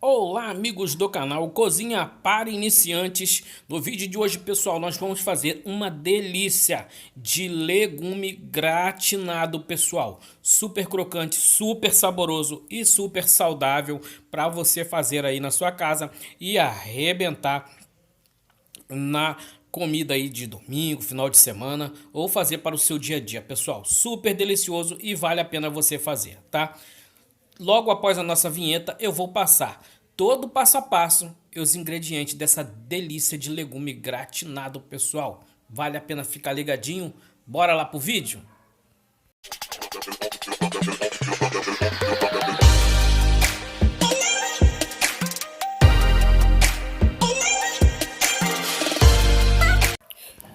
Olá, amigos do canal Cozinha para Iniciantes. No vídeo de hoje, pessoal, nós vamos fazer uma delícia de legume gratinado, pessoal. Super crocante, super saboroso e super saudável para você fazer aí na sua casa e arrebentar na comida aí de domingo, final de semana ou fazer para o seu dia a dia, pessoal. Super delicioso e vale a pena você fazer, tá? Logo após a nossa vinheta, eu vou passar todo o passo a passo e os ingredientes dessa delícia de legume gratinado, pessoal. Vale a pena ficar ligadinho? Bora lá pro vídeo?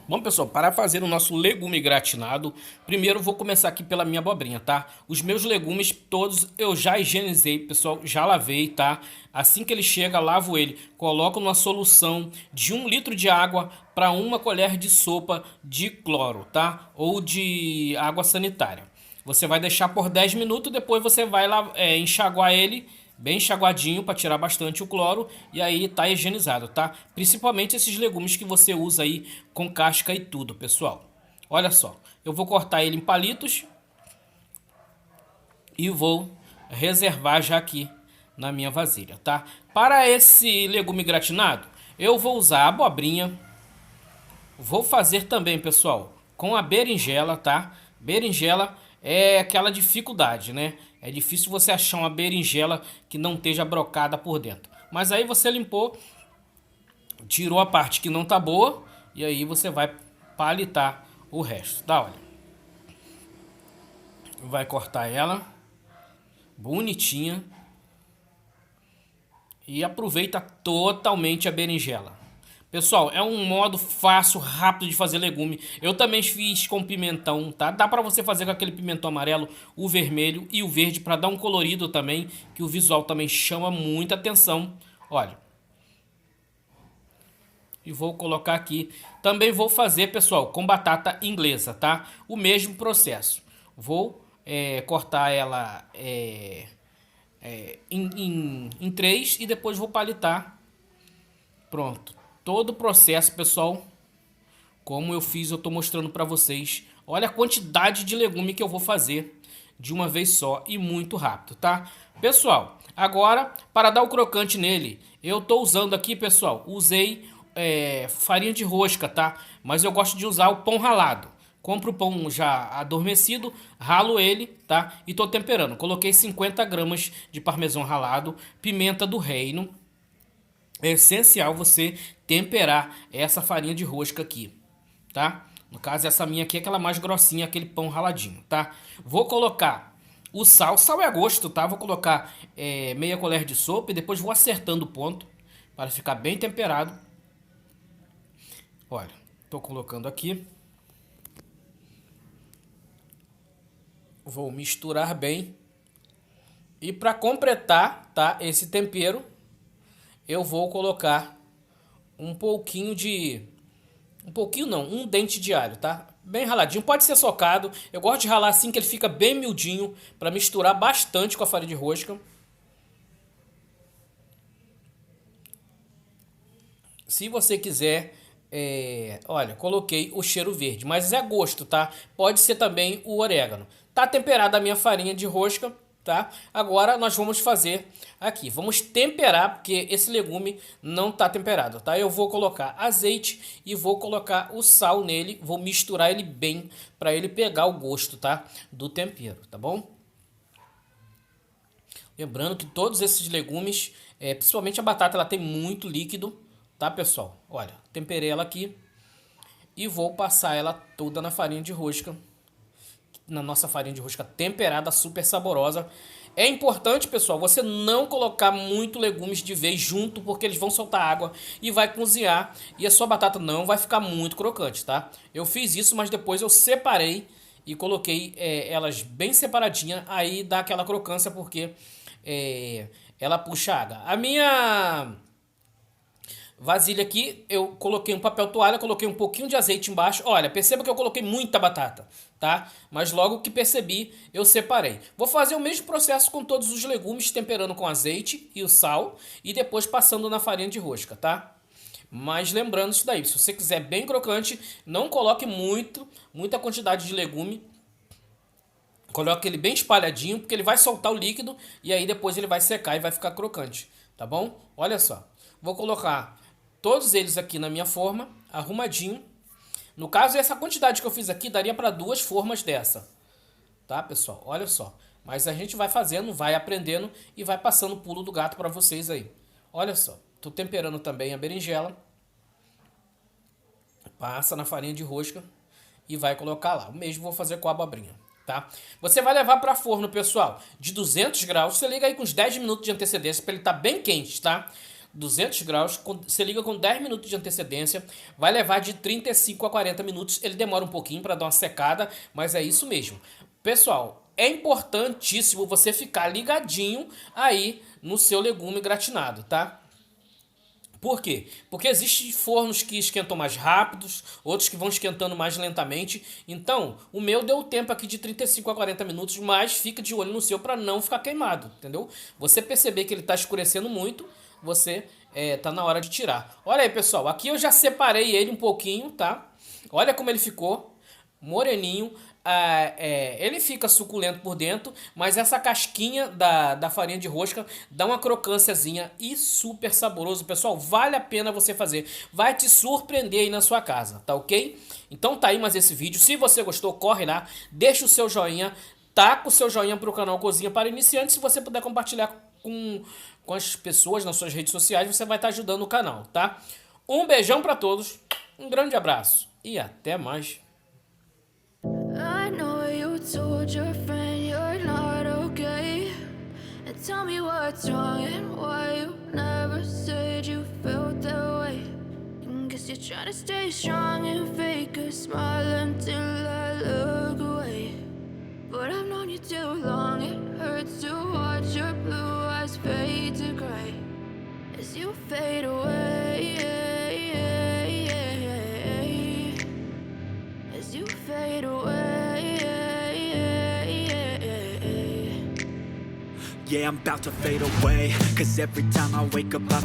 Bom, pessoal, para fazer o nosso legume gratinado, primeiro vou começar aqui pela minha abobrinha, tá? Os meus legumes todos eu já higienizei, pessoal, já lavei, tá? Assim que ele chega, lavo ele, coloco numa solução de 1 litro de água para 1 colher de sopa de cloro, tá? Ou de água sanitária. Você vai deixar por 10 minutos, depois você vai lá, enxaguar ele bem enxaguadinho para tirar bastante o cloro e aí tá higienizado, tá? Principalmente esses legumes que você usa aí com casca e tudo, pessoal. Olha só, eu vou cortar ele em palitos e vou reservar já aqui na minha vasilha, tá? Para esse legume gratinado, eu vou usar a abobrinha. Vou fazer também, pessoal, com a berinjela, tá? Berinjela é aquela dificuldade, né? É difícil você achar uma berinjela que não esteja brocada por dentro. Mas aí você limpou, tirou a parte que não tá boa e aí você vai palitar o resto, tá? Olha. Vai cortar ela bonitinha e aproveita totalmente a berinjela. Pessoal, é um modo fácil, rápido de fazer legume. Eu também fiz com pimentão, tá? Dá pra você fazer com aquele pimentão amarelo, o vermelho e o verde pra dar um colorido também, que o visual também chama muita atenção. Olha. E vou colocar aqui. Também vou fazer, pessoal, com batata inglesa, tá? O mesmo processo. Vou cortar ela em três e depois vou palitar. Pronto. Todo o processo, pessoal, como eu fiz, eu tô mostrando para vocês. Olha a quantidade de legume que eu vou fazer de uma vez só e muito rápido, tá? Pessoal, agora, para dar o crocante nele, eu tô usando aqui, pessoal, usei farinha de rosca, tá? Mas eu gosto de usar o pão ralado. Compro o pão já adormecido, ralo ele, tá? E tô temperando. Coloquei 50 gramas de parmesão ralado, pimenta do reino. É essencial você temperar essa farinha de rosca aqui, tá? No caso, essa minha aqui é aquela mais grossinha, aquele pão raladinho, tá? Vou colocar o sal é a gosto, tá? Vou colocar meia colher de sopa e depois vou acertando o ponto para ficar bem temperado. Olha, tô colocando aqui. Vou misturar bem. E para completar, tá? Esse tempero, eu vou colocar um pouquinho de... Um pouquinho não, um dente de alho, tá? Bem raladinho, pode ser socado. Eu gosto de ralar assim que ele fica bem miudinho para misturar bastante com a farinha de rosca. Se você quiser, olha, coloquei o cheiro verde, mas é gosto, tá? Pode ser também o orégano. Tá temperada a minha farinha de rosca, tá? Agora nós vamos fazer aqui, vamos temperar, porque esse legume não tá temperado, tá? Eu vou colocar azeite e vou colocar o sal nele, vou misturar ele bem para ele pegar o gosto, tá? Do tempero, tá bom? Lembrando que todos esses legumes, principalmente a batata, ela tem muito líquido, tá, pessoal? Olha, temperei ela aqui e vou passar ela toda na farinha de rosca, na nossa farinha de rosca temperada, super saborosa. É importante, pessoal, você não colocar muito legumes de vez junto, porque eles vão soltar água e vai cozinhar e a sua batata não vai ficar muito crocante, tá? Eu fiz isso, mas depois eu separei e coloquei elas bem separadinha, aí dá aquela crocância porque ela puxa água. vasilha aqui, eu coloquei um papel toalha, coloquei um pouquinho de azeite embaixo. Olha, perceba que eu coloquei muita batata, tá? Mas logo que percebi, eu separei. Vou fazer o mesmo processo com todos os legumes, temperando com azeite e o sal e depois passando na farinha de rosca, tá? Mas lembrando isso daí, se você quiser bem crocante, não coloque muita quantidade de legume. Coloque ele bem espalhadinho, porque ele vai soltar o líquido e aí depois ele vai secar e vai ficar crocante, tá bom? Olha só, vou colocar todos eles aqui na minha forma, arrumadinho. No caso, essa quantidade que eu fiz aqui daria para 2 formas dessa, tá, pessoal? Olha só, mas a gente vai fazendo, vai aprendendo e vai passando o pulo do gato para vocês aí. Olha só, tô temperando também a berinjela. Passa na farinha de rosca e vai colocar lá. O mesmo vou fazer com a abobrinha, tá? Você vai levar para forno, pessoal, de 200 graus. Você liga aí com uns 10 minutos de antecedência para ele estar bem quente, tá? 200 graus, você liga com 10 minutos de antecedência. Vai levar de 35 a 40 minutos. Ele demora um pouquinho para dar uma secada, mas é isso mesmo. Pessoal, é importantíssimo você ficar ligadinho aí no seu legume gratinado, tá? Por quê? Porque existem fornos que esquentam mais rápidos, outros que vão esquentando mais lentamente. Então, o meu deu tempo aqui de 35 a 40 minutos, mas fica de olho no seu para não ficar queimado, entendeu? Você perceber que ele está escurecendo muito, você tá na hora de tirar. Olha aí, pessoal, aqui eu já separei ele um pouquinho, tá? Olha como ele ficou, moreninho. Ele fica suculento por dentro, mas essa casquinha da farinha de rosca dá uma crocânciazinha e super saboroso, pessoal. Vale a pena você fazer, vai te surpreender aí na sua casa, tá ok? Então tá aí mais esse vídeo. Se você gostou, corre lá, deixa o seu joinha, taca o seu joinha pro canal Cozinha para Iniciantes. Se você puder compartilhar com as pessoas nas suas redes sociais, você vai estar ajudando o canal, tá? Um beijão pra todos, um grande abraço e até mais. I know you told your friend you're not okay, and tell me what's wrong and why you never said you felt that way. And guess you're trying to stay strong and fake a smile until I look away. But I've known you too long, it hurts to watch your blue eyes fade to gray as you fade away, as you fade away. Yeah, I'm about to fade away, 'cause every time I wake up I